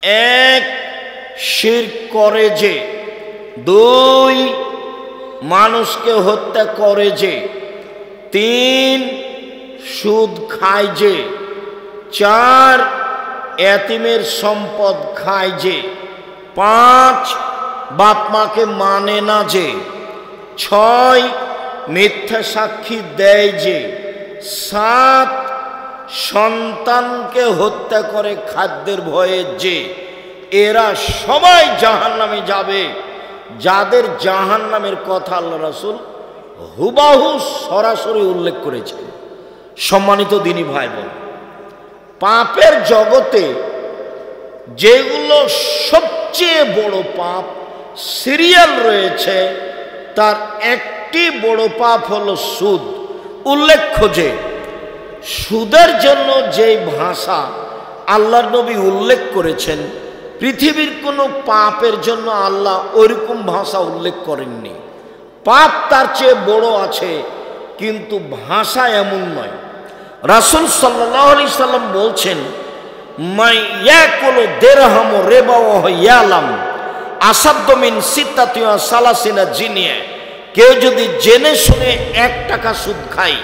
এক, শিরক করে যে। দুই, মানুষকে হত্যা করে যে। তিন, সুদ খায় যে। চার, এতিমের সম্পদ খায় যে। পাঁচ, বাপ মাকে মানে না যে। ছয়, মিথ্যা সাক্ষী দেয় যে। সাত, সন্তানকে হত্যা করে খাদ্যের ভয়ে যে। এরা সবাই জাহান্নামে যাবে। যাদের জাহান্নামের কথা আল্লাহ রাসূল হুবাহু সরাসরি উল্লেখ করেছেন। সম্মানিত দিনী ভাই বোন, পাপের জগতে যেগুলো সবচেয়ে বড় পাপ সিরিয়াল রয়েছে, তার একটি বড় পাপ হলো সুদ। উল্লেখ্য যে সুদের জন্য যেই ভাষা আল্লাহর নবী উল্লেখ করেছেন, পৃথিবীর কোনো পাপের জন্য আল্লাহ ওইরকম ভাষা উল্লেখ করেননি। পাপ তার চেয়ে বড় আছে, কিন্তু ভাষা এমন নয়। রাসূল সাল্লাল্লাহু আলাইহি সাল্লাম বলছেন, মাই ইয়াকুলু দিরহাম রিবা ওয়া ইয়ালাম আসাদ্দু মিন সিত্তাতি ওয়া সালাসিনা জিনিয়া। কেউ যদি জেনে শুনে 1 টাকা সুদ খায়,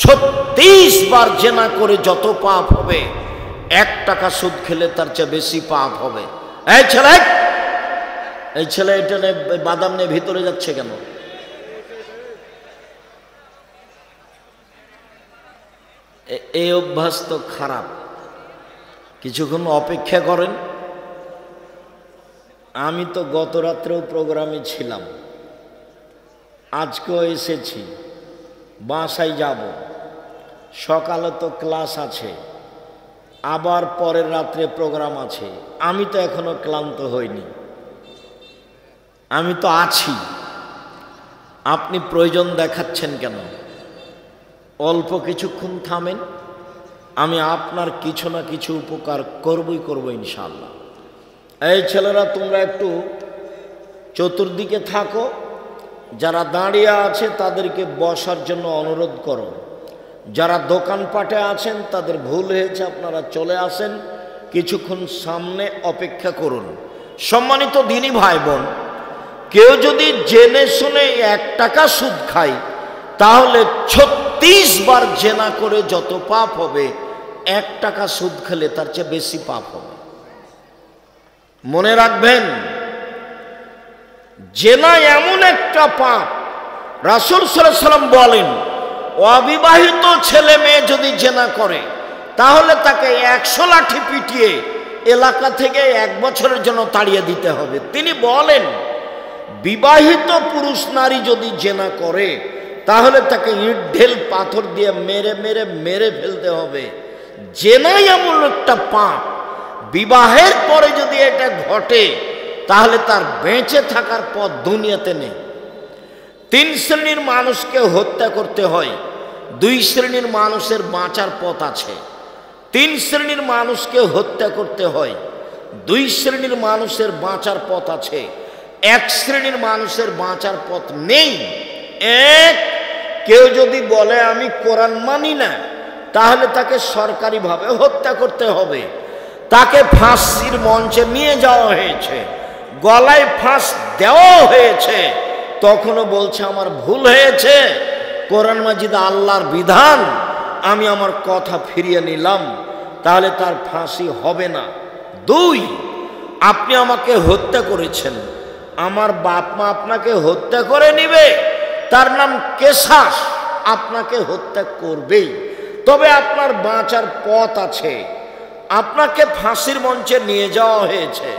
36 বার জেনা করে যত পাপ হবে, 1 টাকা সুদ খেলে তার চেয়ে বেশি পাপ হবে। এই ছেলে এটা বাদাম নিয়ে ভিতরে যাচ্ছে কেন? এই অভ্যাস তো খারাপ। কিছুক্ষণ অপেক্ষা করেন। আমি তো গত রাত্রেও প্রোগ্রামে ছিলাম, আজকেও এসেছি, বাসায় যাব। সকালে তো ক্লাস আছে, আবার পরের রাত্রে প্রোগ্রাম আছে। আমি তো এখনো ক্লান্ত হইনি, আমি তো আছি। আপনি প্রয়োজন দেখাচ্ছেন কেন? অল্প কিছুক্ষণ থামেন, আমি আপনার কিছু না কিছু উপকার করব ইনশাআল্লাহ। এই ছেলেরা, তোমরা একটু চতুর্দিকে থাকো। যারা দাঁড়িয়ে আছে তাদেরকে বসার জন্য অনুরোধ করো। যারা দোকানপাটে আছেন তাদের ভুল হয়েছে, আপনারা চলে আসেন, কিছুক্ষণ সামনে অপেক্ষা করুন। সম্মানিত দিনী ভাই বোন, কেউ যদি জেনে শুনে 1 টাকা সুদ খায়, তাহলে 36 বার জেনা করে যত পাপ হবে, 1 টাকা সুদ খেলে তার চেয়ে বেশি পাপ হবে। মনে রাখবেন, জেনা এমন একটা পাপ, রাসূল সাল্লাল্লাহু আলাইহি সাল্লাম বলেন, অবিবাহিত ছেলে মেয়ে যদি জেনা করে, তাহলে তাকে 100 লাঠি পিটিয়ে এলাকা থেকে 1 বছরের জন্য তাড়িয়ে দিতে হবে। তিনি বলেন, বিবাহিত পুরুষ নারী যদি জেনা করে, তাহলে তাকে ইট ঢেল পাথর দিয়ে মেরে ফেলতে হবে। জেনাই এমন একটা পাপ, বিবাহের পরে যদি এটা ঘটে, তাহলে তার বেঁচে থাকার পথ দুনিয়াতে নেই। 3 শ্রেণীর মানুষকে হত্যা করতে হয়, 2 শ্রেণীর মানুষের বাঁচার পথ আছে। 3 শ্রেণীর মানুষকে হত্যা করতে হয়, 2 শ্রেণীর মানুষের বাঁচার পথ আছে। 1 শ্রেণীর মানুষের বাঁচার পথ নেই। এক, কেউ যদি বলে আমি কোরআন মানি না, তাহলে তাকে সরকারিভাবে হত্যা করতে হবে। তাকে ফাঁসির মঞ্চে নিয়ে যাওয়া হয়েছে, গলায় ফাঁস দেওয়া হয়েছে, তখনও বলছে আমার ভুল হয়েছে, কোরআন মাজিদ আল্লাহর বিধান, আমি আমার কথা ফিরিয়ে নিলাম, তাহলে তার ফাঁসি হবে না। 2, আপনি আমাকে হত্যা করেছেন, আমার বাপ মা আপনাকে হত্যা করে নিবে, তার নাম কেসাস, আপনাকে হত্যা করবেই। তবে আপনার বাঁচার পথ আছে। আপনাকে ফাঁসির মঞ্চে নিয়ে যাওয়া হয়েছে,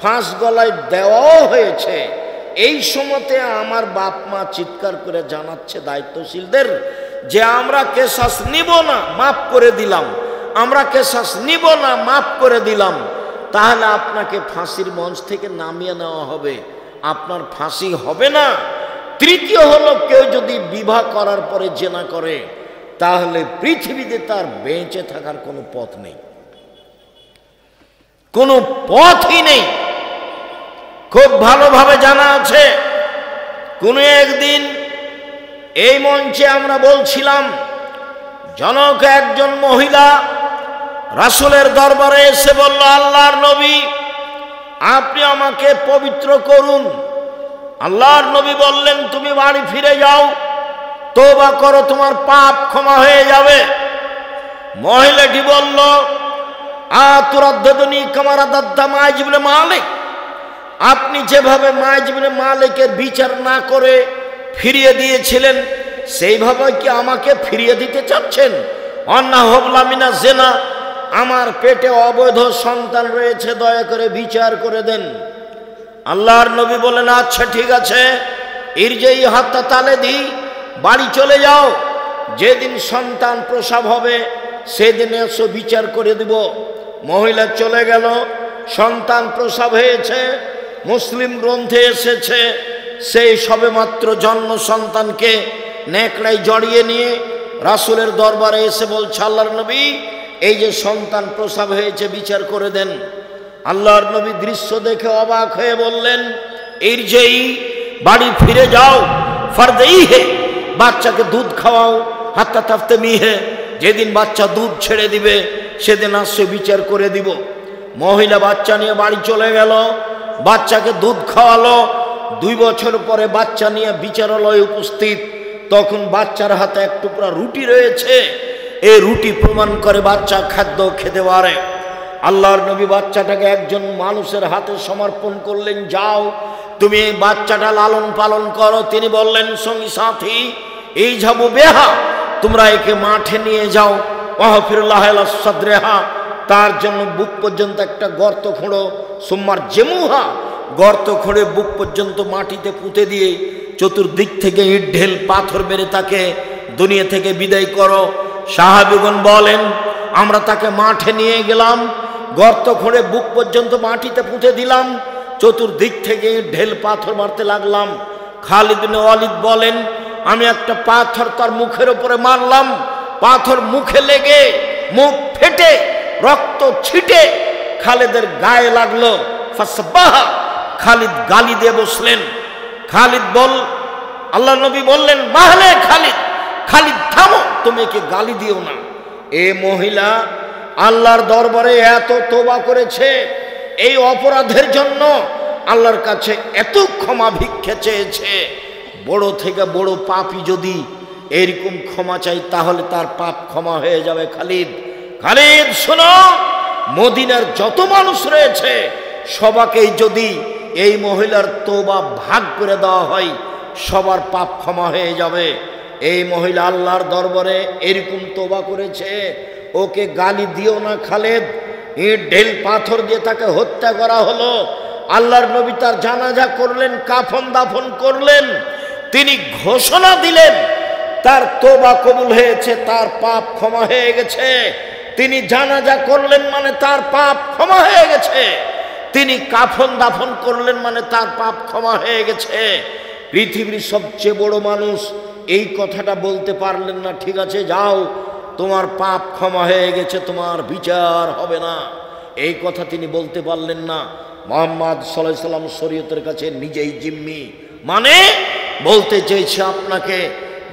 ফাঁস গলায় দেওয়াও হয়েছে। এই সময়তে আমার বাপ মা চিৎকার করে জানাচ্ছে দায়িত্বশীলদের যে আমরা কেসাস নিব না, মাফ করে দিলাম, আমরা কেসাস নিব না, মাফ করে দিলাম। তাহলে আপনাকে ফাঁসির মঞ্চ থেকে নামিয়ে নেওয়া হবে, আপনার ফাঁসি হবে না। 3 হলো, কেউ যদি বিবাহ করার পরে জেনা করে, তাহলে পৃথিবীতে তার বেঁচে থাকার কোনো পথ নেই, কোনো পথই নেই। খুব ভালোভাবে জানা আছে, কোনো একদিন এই মঞ্চে আমরা বলছিলাম, জনক একজন মহিলা রাসূলের দরবারে এসে বলল, আল্লাহর নবী, আপনি আমাকে পবিত্র করুন। আল্লাহর নবী বললেন, তুমি বাড়ি ফিরে যাও, তওবা করো, তোমার পাপ ক্ষমা হয়ে যাবে। মহিলাটি বলল, আতুরাদ্দাদুনি কামা রাদাদ্দা মাইজ ইবনে মালিক, আপনি যেভাবে মাইজ ইবনে মালিকের বিচার না করে ফিরিয়ে দিয়েছিলেন, সেইভাবে কি আমাকে ফিরিয়ে দিতে চাচ্ছেন? অন্না হবলা মিনা জেনা, আমার পেটে অবৈধ সন্তান রয়েছে, দয়া করে বিচার করে দেন। আল্লাহর নবী বলেন, আচ্ছা ঠিক আছে, ইরজেই হাত্তা তালে দি, বাড়ি চলে যাও, যেদিন সন্তান প্রসব হবে সেদিন এসো, বিচার করে দিব। মহিলা চলে গেল, সন্তান প্রসব হয়েছে, মুসলিম গ্রন্থে এসেছে, সেই সবেমাত্র জন্ম সন্তানকে নেকড়ায় জড়িয়ে নিয়ে রাসূলের দরবারে এসে বলছে, আল্লাহর নবী, এই যে সন্তান প্রসব হয়েছে, বিচার করে দেন। আল্লাহর নবী দৃশ্য দেখে অবাক হয়ে বললেন, ইরজেই, বাড়ি ফিরে যাও, ফারদেই হে, বাচ্চাকে দুধ খাওয়াও, হাত্তা তাফতে মিহে, যেদিন বাচ্চা দুধ ছেড়ে দিবে সেদিন আসছে, বিচার করে দিব। মহিলা বাচ্চা নিয়ে বাড়ি চলে গেল, বাচ্চাকে দুধ খাওয়ালো। 2 বছর পরে বাচ্চা নিয়ে বিচারালয়ে উপস্থিত, তখন বাচ্চার হাতে এক টুকরা রুটি রয়েছে। এই রুটি প্রমাণ করে বাচ্চা খাদ্য খেতে পারে। আল্লাহর নবী বাচ্চাটাকে একজন মানুষের হাতে সমর্পণ করলেন, যাও তুমি এই বাচ্চাটা লালন পালন করো। তিনি বললেন, সঙ্গী সাথী, এই যাবো বেহা, তোমরা একে মাঠে নিয়ে যাও, ওয়াহফিরুল্লাহ সাদরেহা, তার জন্য বুক পর্যন্ত একটা গর্ত খোঁড়ো, সুম্মার জেমুহা, গর্ত খোঁড়ে বুক পর্যন্ত মাটিতে পুঁতে দিয়ে চতুর্দিক থেকে ইট ঢেল পাথর মেরে তাকে দুনিয়া থেকে বিদায় করো। সাহাবীগণ বলেন, আমরা তাকে মাঠে নিয়ে গেলাম, গর্ত খোঁড়ে বুক পর্যন্ত মাটিতে পুঁতে দিলাম, চতুর্দিক থেকে ঢেল পাথর মারতে লাগলাম। খালিদ বিন ওয়ালিদ বলেন, আমি একটা পাথর তার মুখের উপরে মারলাম, পাথর মুখে লেগে মুখ ফেটে রক্ত ছিটে খালিদের গায়ে লাগলো। ফাসবাহা, খালিদ গালি দিয়ে বসলেন। খালিদ আল্লাহ নবী বললেন, মাহলে খালিদ, খালিদ থামো, তুমি কি গালি দিও না। এ মহিলা আল্লাহর দরবারে এত তওবা করেছে, এই অপরাধের জন্য আল্লাহর কাছে এত ক্ষমা ভিক্ষে চেয়েছে। বড় থেকে বড় পাপী যদি এরকম ক্ষমা চাই, তাহলে তার পাপ ক্ষমা হয়ে যাবে। খালিদ শোনো, মদিনার যত মানুষ রয়েছে সবাকেই যদি এই মহিলার তওবা ভাগ করে দেওয়া হয়, সবার পাপ ক্ষমা হয়ে যাবে। এই মহিলা আল্লাহর দরবারে এরকম তওবা করেছে, ওকে গালি দিও না খালিদ। ইট ঢেল পাথর দিয়ে তাকে হত্যা করা হলো। আল্লাহর নবী তার জানাজা করলেন, কাফন দাফন করলেন। তিনি ঘোষণা দিলেন তার তওবা কবুল হয়েছে, তার পাপ ক্ষমা হয়ে গেছে। তিনি জানাজা করলেন মানে তার পাপ ক্ষমা হয়ে গেছে। তিনি কাফন দাফন করলেন মানে তার পাপ ক্ষমা হয়ে গেছে। পৃথিবীর সবচেয়ে বড় মানুষ এই কথাটা বলতে পারলেন না, ঠিক আছে যাও, তোমার পাপ ক্ষমা হয়ে গেছে, তোমার বিচার হবে না, এই কথা তিনি বলতে পারলেন না। মুহাম্মদ সাল্লাল্লাহু আলাইহি সাল্লাম শরীয়তের কাছে নিজেই জিম্মি। মানে বলতে চেয়েছে, আপনাকে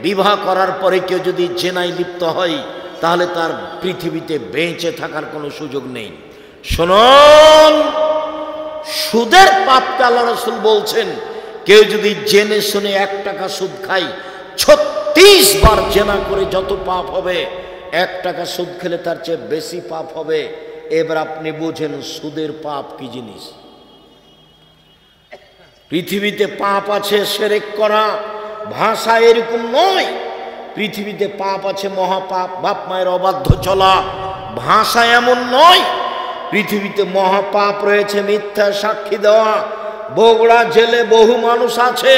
বিবাহ করার পরে কেউ যদি জেনায় লিপ্ত হয়, তাহলে তার পৃথিবীতে বেঁচে থাকার কোনো সুযোগ নেই। শুনুন, সুদের পাপকে আল্লাহ রাসূল বলছেন, কেউ যদি জেনে শুনে 1 টাকা সুদ খায়, 36 বার জেনা করে যত পাপ হবে, 1 টাকা সুদ খেলে তার চেয়ে বেশি পাপ হবে। এবার আপনি বুঝেন সুদের পাপ কি জিনিস। পৃথিবীতে পাপ আছে শিরক করা, ভাষা এরকম নয়। পৃথিবীতে পাপ আছে মহাপাপ, বাপ মায়ের অবাধ্য চলা, ভাষা এমন নয়। পৃথিবীতে মহাপাপ রয়েছে মিথ্যা সাক্ষী দেওয়া। বগুড়া জেলে বহু মানুষ আছে,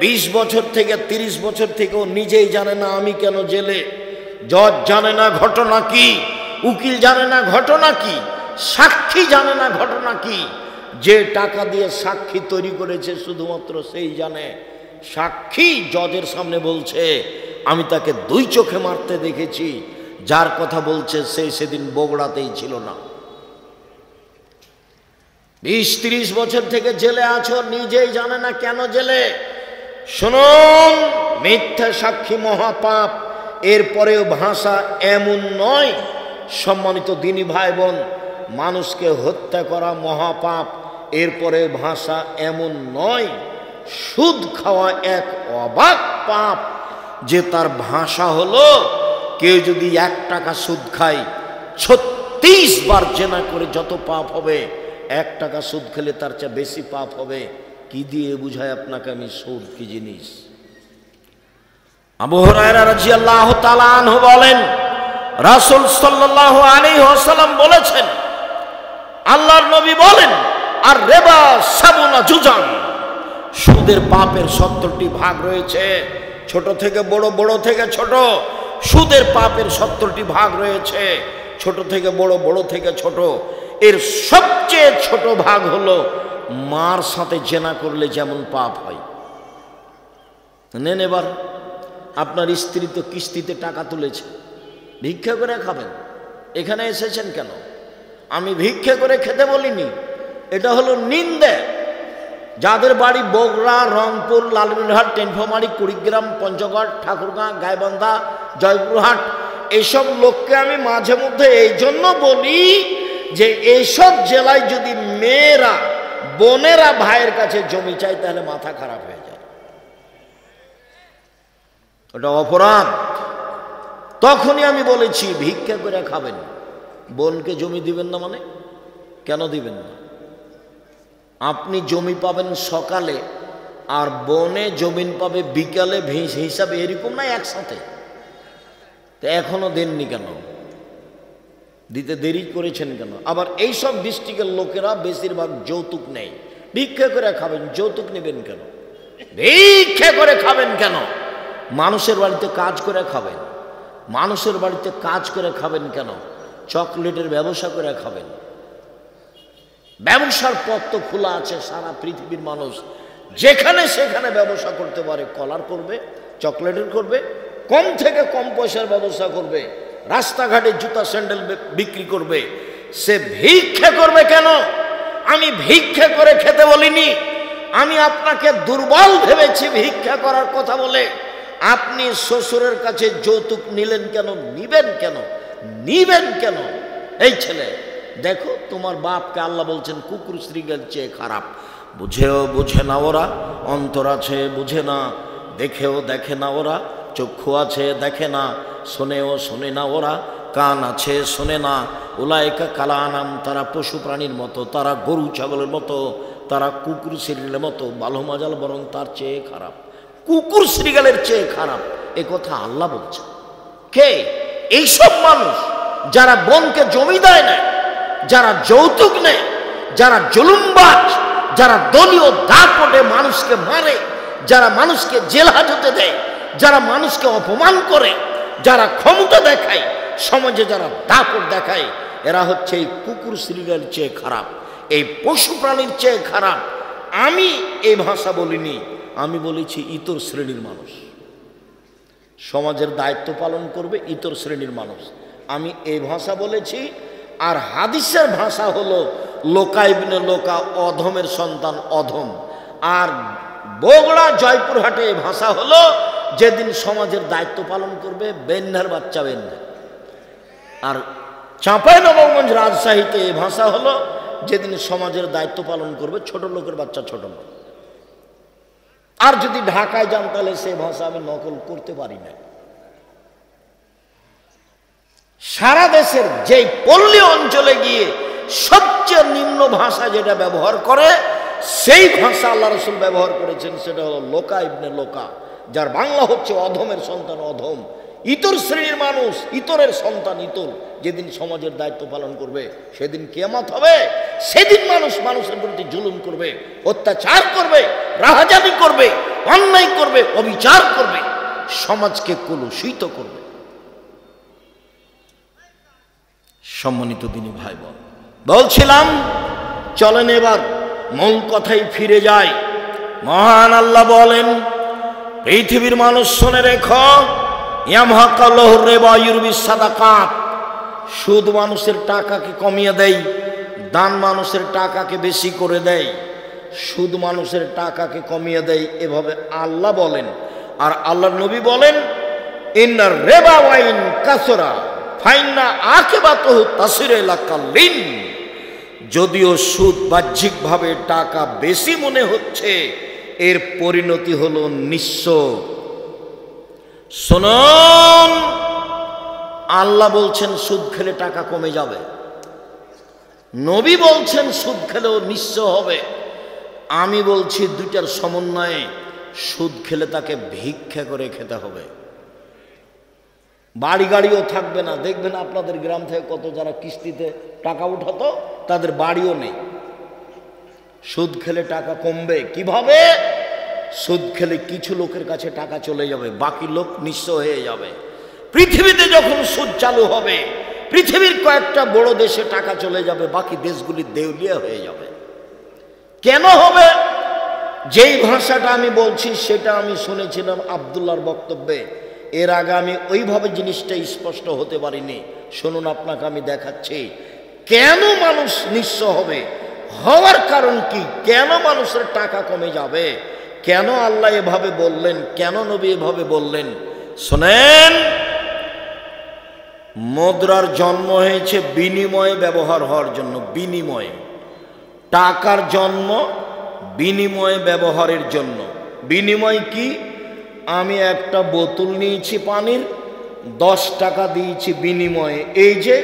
20 বছর থেকে 30 বছর থেকেও নিজেই জানে না আমি কেন জেলে। জজ জানে না ঘটনা কি, উকিল জানে না ঘটনা কি, সাক্ষী জানে না ঘটনা কি। যে টাকা দিয়ে সাক্ষী তৈরি করেছে শুধুমাত্র সেই জানে। সাক্ষী জজের সামনে বলছে, আমি তাকে 2 চোখে মারতে দেখেছি, যার কথা বলছে সেই সেদিন বগুড়াতেই ছিল না। 20-30 বছর থেকে জেলে আছো, নিজেই জানে না কেন জেলে। শুনুন, মিথ্যা সাক্ষী মহাপাপ। এরপরেও ভাষা এমন নয়। সম্মানিত দিনী ভাই বোন, মানুষকে হত্যা করা মহাপাপ, এরপরে ভাষা এমন নয়, সুদ খাওয়া এক অবাক পাপ, যে তার ভাষা হলো কেউ যদি 1 টাকা সুদ খায় 36 বার জেনা করে যত পাপ হবে, 1 টাকা সুদ খেলে তার চেয়ে বেশি পাপ হবে। কি দিয়ে বুঝায় আপনাকে আমি সুদ কি জিনিস? আবু হুরায়রা রাদিয়াল্লাহু তাআলা আনহু বলেন, রাসূল সাল্লাল্লাহু আলাইহি ওয়াসাল্লাম বলেছেন, আল্লাহর নবী বলেন, আর রিবা সাবুনা জুজান, সুদের পাপের 70টি ভাগ রয়েছে, ছোট থেকে বড়, বড় থেকে ছোট। সুদের পাপের 70টি ভাগ রয়েছে, ছোট থেকে বড়, বড় থেকে ছোট। এর সবচেয়ে ছোট ভাগ হলো মার সাথে জেনা করলে যেমন পাপ হয়। নেন, এবার আপনার স্ত্রী তো কিস্তিতে টাকা তুলেছে, ভিক্ষা করে খাবেন। এখানে এসেছেন কেন? আমি ভিক্ষা করে খেতে বলিনি, এটা হলো নিন্দে। যাদের বাড়ি বগুড়া, রংপুর, লালমনিরহাট, টেনফামারী, কুড়িগ্রাম, পঞ্চগড়, ঠাকুরগাঁ, গাইবান্ধা, জয়পুরহাট, এইসব লোককে আমি মাঝে মধ্যে এই জন্য বলি যে এইসব জেলায় যদি মেয়েরা, বোনেরা ভাইয়ের কাছে জমি চায় তাহলে মাথা খারাপ হয়ে যায়, ওটা অপরাধ। তখনই আমি বলেছি ভিক্ষা করে খাবেন, বোনকে জমি দিবেন না। মানে কেন দিবেন না? আপনি জমি পাবেন সকালে আর বনে জমিন পাবে বিকালে, হিসাবে এরকম না একসাথে? তো এখনো দেননি কেন? দিতে দেরি করেছেন কেন? আবার এইসব ডিস্ট্রিক্টের লোকেরা বেশিরভাগ যৌতুক নেই। ভিক্ষা করে খাবেন, যৌতুক নেবেন কেন? ভিক্ষা করে খাবেন কেন? মানুষের বাড়িতে কাজ করে খাবেন, মানুষের বাড়িতে কাজ করে খাবেন কেন? চকলেটের ব্যবসা করে খাবেন। ব্যবসার পথ তো খোলা আছে, সারা পৃথিবীর মানুষ যেখানে সেখানে ব্যবসা করতে পারে। কলার করবে, চকলেটের করবে, কম থেকে কম পয়সার ব্যবসা করবে, রাস্তাঘাটে জুতা স্যান্ডেল বিক্রি করবে। সে ভিক্ষা করবে কেন? আমি ভিক্ষা করে খেতে বলিনি। আমি আপনাকে দুর্বল ভেবেছি ভিক্ষা করার কথা বলে। আপনি শ্বশুরের কাছে যৌতুক নিলেন কেন? নিবেন কেন? নিবেন কেন? এই ছেলে দেখো, তোমার বাপকে আল্লাহ বলছেন কুকুর শ্রীগের চেয়ে খারাপ। বুঝেও বুঝে না ওরা, অন্তর আছে বুঝে না, দেখেও দেখে না ওরা, চক্ষু আছে দেখে না, শোনেও শোনে না ওরা, কান আছে শোনে না। উলাইকা কালানাম, তারা পশু প্রাণীর মতো, তারা গরু ছাগলের মতো, তারা কুকুর শ্রীগেলের মতো। বালো মাজাল বরং তার চেয়ে খারাপ, কুকুর শ্রীগেলের চেয়ে খারাপ। এ কথা আল্লাহ বলছে। কে? এইসব মানুষ যারা বোনকে জমি দেয় না, যারা যৌতুক নেয়, যারা জুলুমবাজ, যারা দলীয় দাপটে মানুষকে মারে, যারা মানুষকে জেল হাজতে দেয়, যারা মানুষকে অপমান করে, যারা ক্ষমতা দেখায়, সমাজে যারা দাপট দেখায়, এরা হচ্ছে এই কুকুর শ্রীগেলের চেয়ে খারাপ, এই পশু প্রাণীর চেয়ে খারাপ। আমি এই ভাষা বলিনি, আমি বলেছি ইতর শ্রেণীর মানুষ সমাজের দায়িত্ব পালন করবে, ইতর শ্রেণীর মানুষ। আমি এই ভাষা বলেছি। আর হাদিসের ভাষা হলো লোকা ইবনে লোকা, অধমের সন্তান অধম। আর বগুড়া, জয়পুরহাটে এই ভাষা হলো যেদিন সমাজের দায়িত্ব পালন করবে বেন্যার বাচ্চা বেন্যা। আর চাঁপাইনবাবগঞ্জ, রাজশাহীতে এই ভাষা হলো যেদিন সমাজের দায়িত্ব পালন করবে ছোট লোকের বাচ্চা ছোট লোক। আর যদি ঢাকায় যান তাহলে সে ভাষা আমি নকল করতে পারি না। সারা দেশের যেই পল্লী অঞ্চলে গিয়ে সবচেয়ে নিম্ন ভাষা যেটা ব্যবহার করে, সেই ভাষা আল্লাহ রাসূল ব্যবহার করেছেন, সেটা হলো লোকা ইবনে লোকা, যার বাংলা হচ্ছে অধমের সন্তান অধম, ইতর শ্রেণীর মানুষ, ইতরের সন্তান ইতর। যেদিন সমাজের দায়িত্ব পালন করবে সেদিন কিয়ামত হবে। সেদিন মানুষ মানুষের প্রতি জুলুম করবে, অত্যাচার করবে, রাহাজানি করবে, অন্যায় করবে, অবিচার করবে, সমাজকে কলুষিত করবে। সম্মানিত দিনী ভাই বোন, বলছিলাম চলেন এবার মূল কথাই ফিরে যায়। মহান আল্লাহ বলেন, পৃথিবীর মানুষ শুনে রেখো, ইয়ামহাকাল্লাহু রিবা ইউরবি সাদাকাত, সুদ মানুষের টাকাকে কমিয়ে দেয়, দান মানুষের টাকাকে বেশি করে দেয়। সুদ মানুষের টাকাকে কমিয়ে দেয়, এভাবে আল্লাহ বলেন। আর আল্লাহর নবী বলেন, ইন্নার রিবা ওয়াইন কাসরা ফাইন্না আকিবাতুহু তাসিরু ইলা কাল্লিন, যদিও সুদ বাহ্যিকভাবে টাকা বেশি মনে হচ্ছে, এর পরিণতি হলো নিঃস্ব। শুনুন, আল্লাহ বলছেন সুদ খেলে টাকা কমে যাবে, নবী বলছেন সুদ খেলেও নিঃস্ব হবে। আমি বলছি দুইটার সমন্বয়ে সুদ খেলে তাকে ভিক্ষা করে খেতে হবে, বাড়ি গাড়িও থাকবে না। দেখবেন আপনাদের গ্রাম থেকে কত যারা কিস্তিতে টাকা উঠাতো তাদের বাড়িও নেই। সুদ খেলে টাকা কমবে কিভাবে? সুদ খেলে কিছু লোকের কাছে টাকা চলে যাবে, বাকি লোক নিঃস্ব হয়ে যাবে। পৃথিবীতে যখন সুদ চালু হবে, পৃথিবীর কয়েকটা বড় দেশে টাকা চলে যাবে, বাকি দেশগুলি দেউলিয়া হয়ে যাবে। কেন হবে? যেই ভাষাটা আমি বলছি সেটা আমি শুনেছিলাম আব্দুল্লাহর বক্তব্যে, এর আগে আমি ওইভাবে জিনিসটা স্পষ্ট হতে পারিনি। শুনুন, আপনাকে আমি দেখাচ্ছি কেন মানুষ নিঃস্ব হবে, হওয়ার কারণ কি, কেন মানুষের টাকা কমে যাবে, কেন আল্লাহ এভাবে বললেন, কেন নবী এভাবে বললেন। শোনেন, মুদ্রার জন্ম হয়েছে বিনিময়ে ব্যবহার হওয়ার জন্য। বিনিময়ে, টাকার জন্ম বিনিময়ে ব্যবহারের জন্য। বিনিময় কি? আমি একটা বোতল নিয়েছি পানির, 10 টাকা দিয়েছি বিনিময়ে, এই যে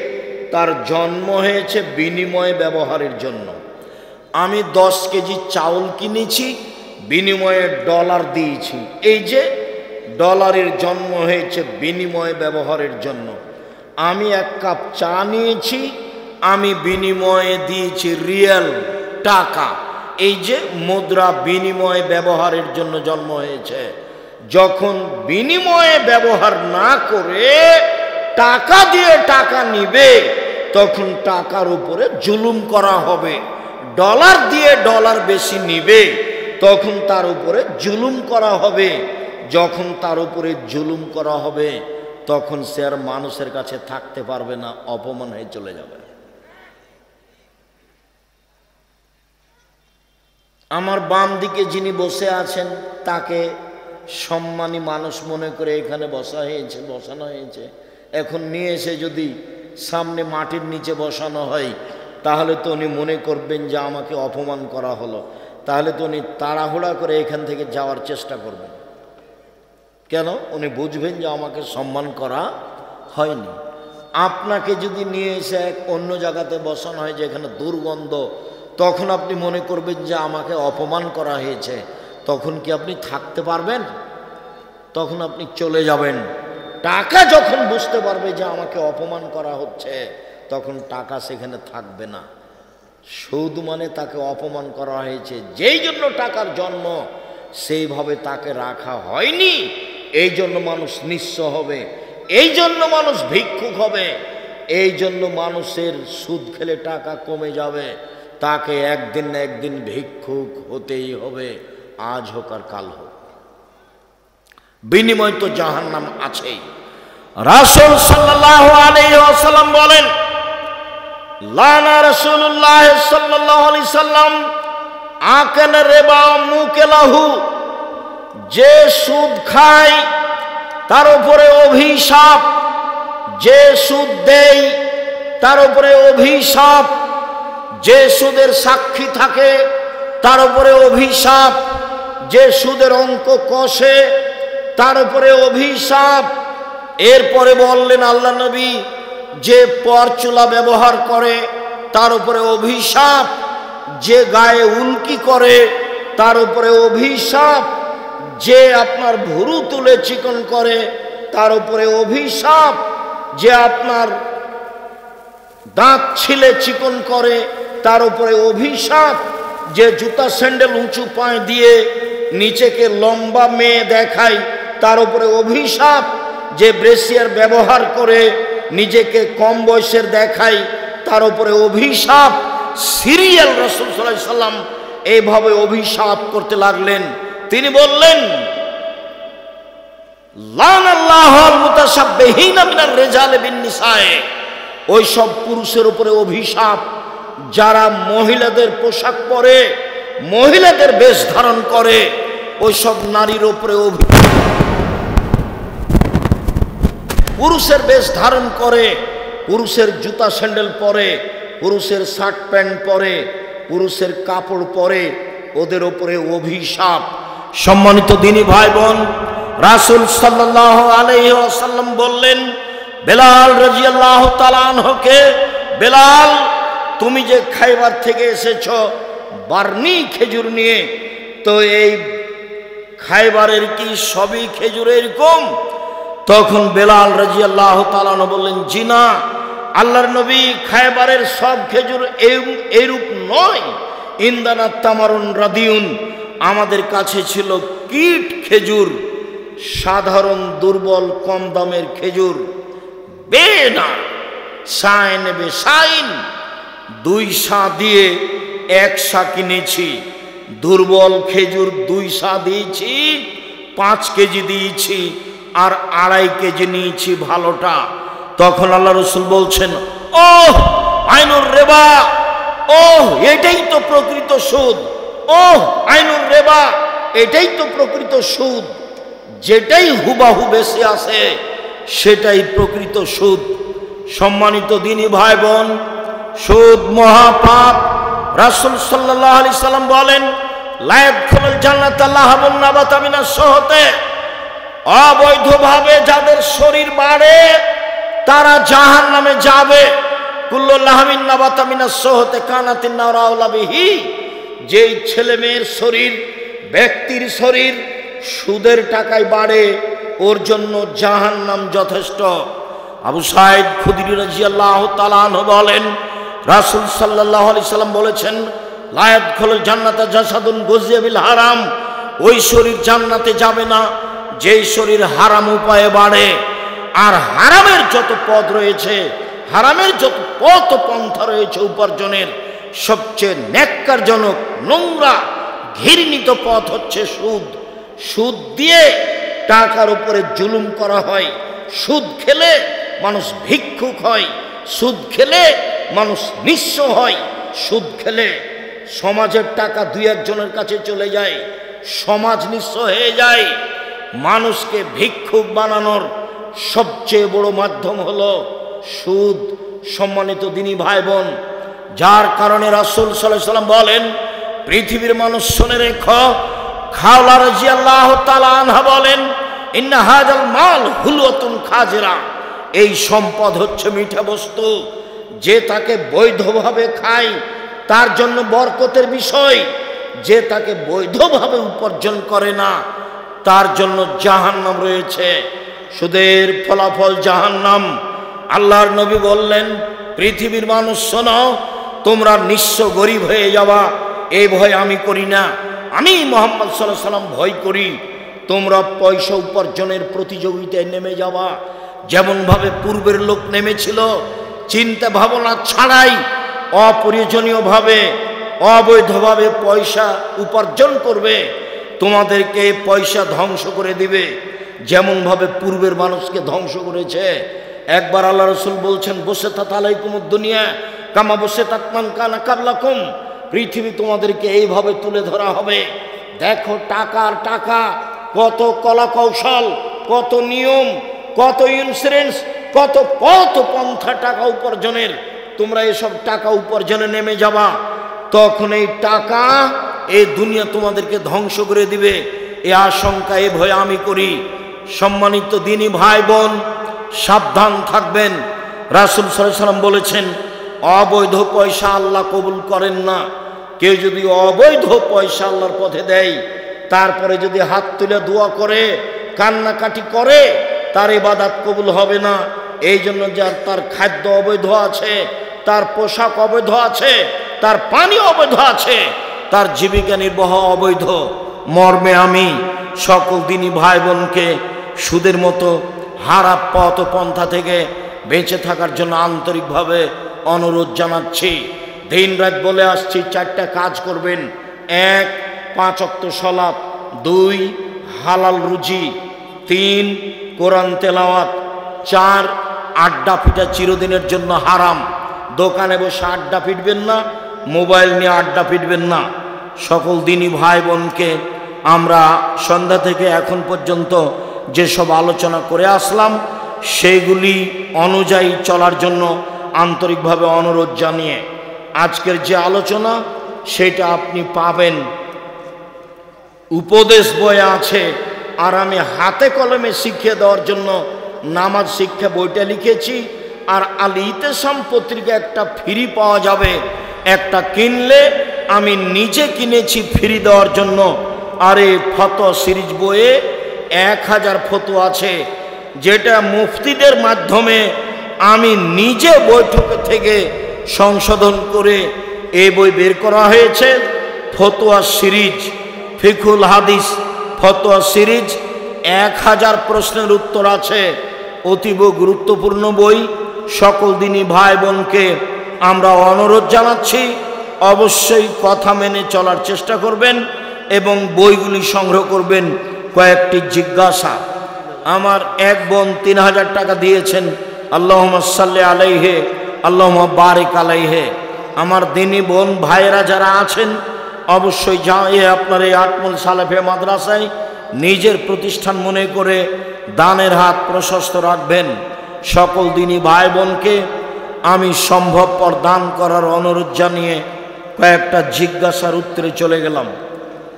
তার জন্ম হয়েছে বিনিময়ে ব্যবহারের জন্য। আমি 10 কেজি চাউল কিনেছি, বিনিময়ে ডলার দিয়েছি, এই যে ডলারের জন্ম হয়েছে বিনিময়ে ব্যবহারের জন্য। আমি 1 কাপ চা নিয়েছি, আমি বিনিময়ে দিয়েছি রিয়াল টাকা, এই যে মুদ্রা বিনিময়ে ব্যবহারের জন্য জন্ম হয়েছে। যখন বিনিময়ে ব্যবহার না করে টাকা দিয়ে টাকা নিবে, তখন টাকার উপরে জুলুম করা হবে। ডলার দিয়ে ডলার বেশি নিবে, তখন তার উপরে জুলুম করা হবে। যখন তার উপরে জুলুম করা হবে, তখন সে আর মানুষের কাছে থাকতে পারবে না, অপমান হয়ে চলে যাবে। আমার বাম দিকে যিনি বসে আছেন, তাকে সম্মানী মানুষ মনে করে এখানে বসানো হয়েছে। এখন নিয়ে এসে যদি সামনে মাটির নিচে বসানো হয়, তাহলে তো উনি মনে করবেন যে আমাকে অপমান করা হলো, তাহলে তো উনি তাড়াহুড়া করে এখান থেকে যাওয়ার চেষ্টা করবেন। কেন? উনি বুঝবেন যে আমাকে সম্মান করা হয়নি। আপনাকে যদি নিয়ে এসে অন্য জায়গাতে বসানো হয় যেখানে দুর্গন্ধ, তখন আপনি মনে করবেন যে আমাকে অপমান করা হয়েছে, তখন কি আপনি থাকতে পারবেন? তখন আপনি চলে যাবেন। টাকা যখন বুঝতে পারবে যে আমাকে অপমান করা হচ্ছে, তখন টাকা সেখানে থাকবে না। সুদ মানে তাকে অপমান করা হয়েছে, যেই জন্য টাকার জন্ম, সেইভাবে তাকে রাখা হয়নি। এই জন্য মানুষ নিঃস্ব হবে, এই জন্য মানুষ ভিক্ষুক হবে, এই জন্য মানুষের সুদ খেলে টাকা কমে যাবে। তাকে একদিন না একদিন ভিক্ষুক হতেই হবে, আজ হোক আর কাল হোক। বিনিময় তো জাহান্নাম আছেই। রাসূল সাল্লাল্লাহু আলাইহি ওয়াসাল্লাম বলেন, লানা রাসূলুল্লাহ সাল্লাল্লাহু আলাইহি সাল্লাম আকাল রিবা মুকালাহু, যে সুদ খায় তার উপরে অভিশাপ, যে সুদ দেয় তার উপরে অভিশাপ, যে সুদের সাক্ষী থাকে তার উপরে অভিশাপ, যে সুদের অঙ্ক কষে তার উপরে অভিশাপ। এরপরে বললেন আল্লাহ নবী, যে পরচুলা ব্যবহার করে তার উপরে অভিশাপ, যে গায়ে উল্কি করে তার উপরে অভিশাপ, যে আপনার ভুরু তুলে চিকন করে তার উপরে অভিশাপ, যে আপনার দাঁত ছিলে চিকন করে তার উপরে অভিশাপ, যে জুতা স্যান্ডেল উঁচু পায়ে দিয়ে নিচেকে লম্বা মেয়ে দেখায় তার উপরে অভিশাপ, যে ব্রেসিয়ার ব্যবহার করে নিজেকে কম বয়সের দেখায় তার উপরে অভিশাপ। সিরিয়াল রাসূল সাল্লাল্লাহু আলাইহি সাল্লাম এইভাবে অভিশাপ করতে লাগলেন। তিনি বললেন, লানাল্লাহুল মুতাশাব্বিহিনা মিনার রিজালি বিন নিসায়ে, ওই সব পুরুষের উপরে অভিশাপ যারা মহিলাদের পোশাক পরে, মহিলাদের বেশ ধারণ করে, ওই সব নারীর উপরে পুরুষের বেশ ধারণ করে, পুরুষের জুতা স্যান্ডেল পরে, পুরুষের শার্ট প্যান্ট পরে, পুরুষের কাপড় পরে, ওদের ওপরে অভিশাপ। সম্মানিত দিনী ভাই বোন, রাসূল সাল্লাল্লাহু আলাইহি ওয়াসাল্লাম বললেন বেলাল রাদিয়াল্লাহু তাআলা আনহুকে, বেলাল তুমি যে খাইবার থেকে এসেছো বার্নি খেজুর নিয়ে, তো এই খাইবারের কি সবই খেজুর এরকম? তখন বেলাল রাদিয়াল্লাহু তাআলা আনহু বললেন, জি না, আল্লাহর নবী, খাইবারের সব খেজুর এইরূপ নয়। ইন্দানা তামারুন রাদিউন, আমাদের কাছে ছিল কীট খেজুর, সাধারণ দুর্বল কম দামের খেজুর। বেনা সাইন বে সাইন, 2 সা দিয়ে 1 সা কিনেছি। দুর্বল খেজুর 2 সা দিয়েছি, 5 কেজি দিয়েছি, আর 2.5 কেজি নিয়েছি ভালোটা। তখন আল্লাহ রসুল বলছেন, ওহ আইনুর রেবা, ওহ এটাই তো প্রকৃত সুদ, ওহ আইনুর রেবা, এটাই তো প্রকৃত সুদ। যেটাই হুবাহু বেশি আসে সেটাই প্রকৃত সুদ। সম্মানিত দিনী ভাই বোন, সুদ মহাপাপ। রাসূল সাল্লাল্লাহু আলাইহি সাল্লাম বলেন, লা ইয়াদখুলুল জান্নাতা লাহাবুন নাবাতা মিনাস সহতে, অবৈধভাবে যাদের শরীর বাড়ে তারা জাহান্নামে যাবে। কুল্লু লাহমিন নাবাতা মিনাস সহতে কানাতিন নার আওলা বিহি, যেই ছেলে মেয়ের শরীর, ব্যক্তির শরীর সুদের টাকায় বাড়ে, ওর জন্য জাহান্নাম যথেষ্ট। আবু সাঈদ খুদরি রাদিয়াল্লাহু তাআলা আনহু বলেন, রাসূল সাল্লাল্লাহু আলাইহি সাল্লাম বলেছেন, লা ইয়াদখুলুল জান্নাতা জাসাদুন গুযিয়া বিল হারাম, ওই শরীর জান্নাতে যাবে না যেই শরীর হারাম উপায়ে বাড়ে। আর হারামের যত পথ রয়েছে, হারামের যত পথ পন্থা রয়েছে উপার্জনের, সবচেয়ে ন্যাক্কারজনক, নোংরা, ঘৃণিত পথ হচ্ছে সুদ। সুদ দিয়ে টাকার উপরে জুলুম করা হয়। সুদ খেলে মানুষ ভিক্ষুক হয়, সুদ খেলে মানুষ নিঃস্ব হয়, সুদ খেলে সমাজের টাকা 2-1 জনের কাছে চলে যায়, সমাজ নিঃস্ব হয়ে যায়। মানুষকে ভিক্ষুক বানানোর সবচেয়ে বড় মাধ্যম হলো সুদ। সম্মানিত দিনী ভাই বোন, যার কারণে রাসূল সাল্লাল্লাহু আলাইহি সাল্লাম বলেন, পৃথিবীর মানুষ শুনে রেখো, খাওলা রাদিয়াল্লাহু তাআলা আনহা বলেন, ইন্না হাযাল মাল হুলওয়াতুন খাজিরা, এই সম্পদ হচ্ছে মিঠা বস্তু। যে তাকে বৈধভাবে খায় তার জন্য বরকতের বিষয়, যে তাকে বৈধভাবে উপার্জন করে না তার জন্য জাহান্নাম রয়েছে। সুদের ফলাফল জাহান্নাম। আল্লাহর নবী বললেন, পৃথিবীর মানুষ শোনো, তোমরা নিঃস্ব গরিব হয়ে যাবা এই ভয় আমি করি না, আমি মুহাম্মদ সাল্লাল্লাহু আলাইহি সাল্লাম ভয় করি। তোমরা পয়সা উপার্জনের প্রতিযোগিতায় নেমে যাবা, যেমনভাবে পূর্বের লোক নেমেছিল, চিন্তা ভাবনা ছাড়াই অপ্রয়োজনীয়ভাবে অবৈধভাবে পয়সা উপার্জন করবে। তোমাদেরকে পয়সা ধ্বংস করে দিবে, যেমনভাবে পূর্বের মানুষকে ধ্বংস করেছে। একবার আল্লাহ রসুল বলছেন, বসে তাত আলাইকুমুদ দুনিয়া কামা বসে তাতমান কানা কাবলাকুম, পৃথিবী তোমাদেরকে এইভাবে তুলে ধরা হবে। দেখো টাকার টাকা, কত কলা কৌশল, কত নিয়ম, কত ইন্স্যুরেন্স, কত পথ পন্থা টাকা উপার্জনের। তোমরা এসব টাকা উপার্জনে নেমে যাবা, তখন এই টাকা এই দুনিয়া তোমাদেরকে ধ্বংস করে দিবে। এই আশঙ্কা, এ ভয় আমি করি। সম্মানিত দিনী ভাই বোন, সাবধান থাকবেন। রাসূল সাল্লাল্লাহু আলাইহি সাল্লাম বলেছেন, অবৈধ পয়সা আল্লাহ কবুল করেন না। কেউ যদি অবৈধ পয়সা আল্লাহর পথে দেয়, তারপরে যদি হাত তুলে দোয়া করে, কান্নাকাটি করে, তার ইবাদত কবুল হবে না। এই জন্য যার তার খাদ্য অবৈধ আছে, তার পোশাক অবৈধ আছে, তার পানি অবৈধ আছে, তার জীবিকা নির্বাহ অবৈধ। মর্মে আমি সকল দিনী ভাই বোনকে সুদের মতো হারাম পথ পন্থা থেকে বেঁচে থাকার জন্য আন্তরিকভাবে অনুরোধ জানাচ্ছি। দিন রাত বলে আসছি, 4টা কাজ করবেন। 1, 5 ওয়াক্ত সালাত, 2, হালাল রুজি, 3, কোরআন তেলাওয়াত, 4, আড্ডা পিটা চিরদিনের জন্য হারাম। দোকানে বসে আড্ডা পিটবেন না, মোবাইল নিয়ে আড্ডা পিটবেন না। সকল দিনী ভাই বোনকে আমরা সন্ধ্যা থেকে এখন পর্যন্ত যেসব আলোচনা করে আসলাম সেইগুলি অনুযায়ী চলার জন্য আন্তরিকভাবে অনুরোধ জানিয়ে আজকের যে আলোচনা সেটা আপনি পাবেন উপদেশ বইয়ে আছে, আর আমি হাতে কলমে শিখিয়ে দেওয়ার জন্য নামাজ শিক্ষা বইটা লিখেছি। আর আল ইতিসাম পত্রিকা একটা ফ্রি পাওয়া যাবে, একটা কিনলে আমি নিজে কিনেছি ফ্রি দেওয়ার জন্য। আর এই ফতোয়া সিরিজ বইয়ে 1000 ফতোয়া আছে, যেটা মুফতিদের মাধ্যমে আমি নিজে বৈঠক থেকে সংশোধন করে এই বই বের করা হয়েছে। ফতোয়া সিরিজ, ফিকুল হাদিস ফতোয়া সিরিজ, 1000 প্রশ্নের উত্তর আছে। অতীব গুরুত্বপূর্ণ বই। সকল দিনই ভাই বোনকে আমরা অনুরোধ জানাচ্ছি, অবশ্যই কথা মেনে চলার চেষ্টা করবেন এবং বইগুলি সংগ্রহ করবেন। কয়েকটি জিজ্ঞাসা, আমার এক বোন 3000 টাকা দিয়েছেন, আল্লাহুম্মা সাল্লি আলাইহি আল্লাহুম্মা বারিক আলাইহি। আমার দিনী বোন ভাইয়েরা যারা আছেন অবশ্যই আপনার এই আটমুল সালেফে মাদ্রাসায় নিজের প্রতিষ্ঠান মনে করে দানের হাত প্রশস্ত রাখবেন। সকল দিনী ভাই বোনকে আমি সম্ভবপর দান করার অনুরোধ জানিয়ে কয়েকটা জিজ্ঞাসার উত্তরে চলে গেলাম।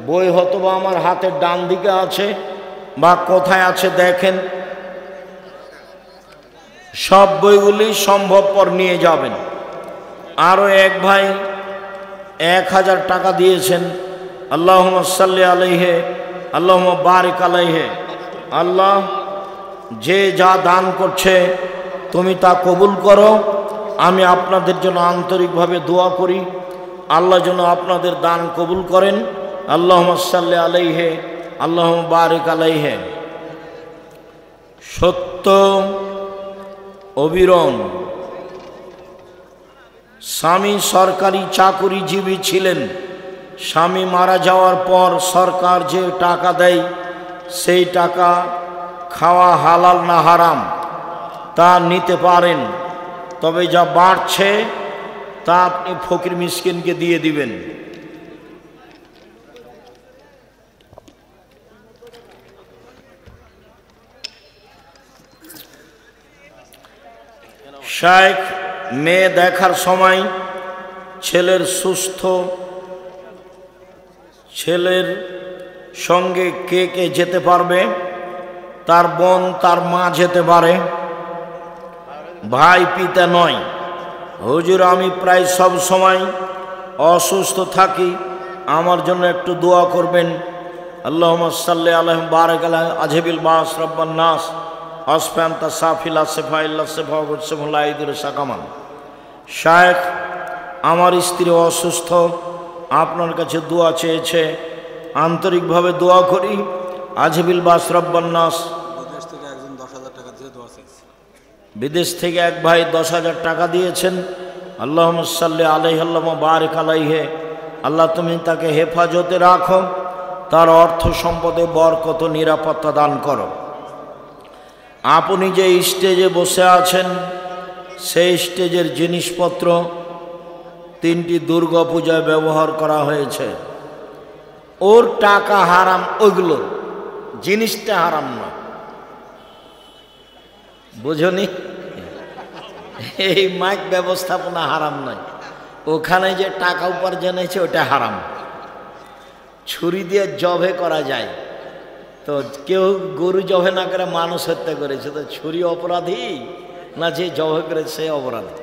বই হয়তোবা আমার হাতের ডান দিকে আছে বা কোথায় আছে দেখেন, সব বইগুলি সম্ভবপর নিয়ে যাবেন। আরও এক ভাই 1000 টাকা দিয়েছেন, আল্লাহুম্মা সাল্লি আলাইহি আল্লাহুম্মা বারিক আলাইহি। আল্লাহ যে যা দান করছে তুমি তা কবুল করো। আমি আপনাদের জন্য আন্তরিকভাবে দোয়া করি, আল্লাহ যেন আপনাদের দান কবুল করেন। আল্লাহুম্মা সাল্লি আলাইহি আল্লাহুম্মা বারিক আলাইহি। সত্য অবিরণ স্বামী সরকারি চাকুরিজীবী ছিলেন। স্বামী মারা যাওয়ার পর সরকার যে টাকা দেয় সেই টাকা খাওয়া হালাল না হারাম তা নিতে পারেন, তবে যা বাড়ছে তা আপনি ফকির মিসকিনকে দিয়ে দিবেন। শায়েখ মেয়ে দেখার সময় ছেলের সঙ্গে কে কে যেতে পারবে? তার বোন, তার মা যেতে পারে, ভাই পিতা নয়। হুজুর আমি প্রায় সব সময় অসুস্থ থাকি, আমার জন্য একটু দোয়া করবেন। আল্লাহুম্মা সাল্লি আলাইহি বারিক আলাইহি আজহিবিল বাস রাব্বান নাস আসফান্তা সাফিলা সেফাইল্লা সেফাগুল সেফুলাইদুর সাকামান। শায়েখ আমার স্ত্রী অসুস্থ, আপনার কাছে দোয়া চেয়েছে, আন্তরিকভাবে দোয়া করি। আজহিবিল বাস রাব্বান নাস। বিদেশ থেকে এক ভাই 10,000 টাকা দিয়েছেন, আল্লাহুম্মা সাল্লি আলাইহি আল্লাহুম্মা বারিক আলাইহি। আল্লাহ তুমি তাকে হেফাজতে রাখো, তার অর্থ সম্পদে বরকত নিরাপত্তা দান করো। আপনি যে স্টেজে বসে আছেন সেই স্টেজের জিনিসপত্র 3টি দুর্গা পূজায় ব্যবহার করা হয়েছে। ওর টাকা হারাম, ওইগুলো জিনিসটা হারাম না, বুঝনি? এই মাইক ব্যবস্থাপনা হারাম নয়, ওখানে যে টাকা উপার্জন হয়েছে ওটা হারাম। ছুরি দিয়ে জবে করা যায়, তো কেউ গরু জবে না করে মানুষ হত্যা করেছে, তো ছুরি অপরাধী না যে জবে করেছে সে অপরাধী?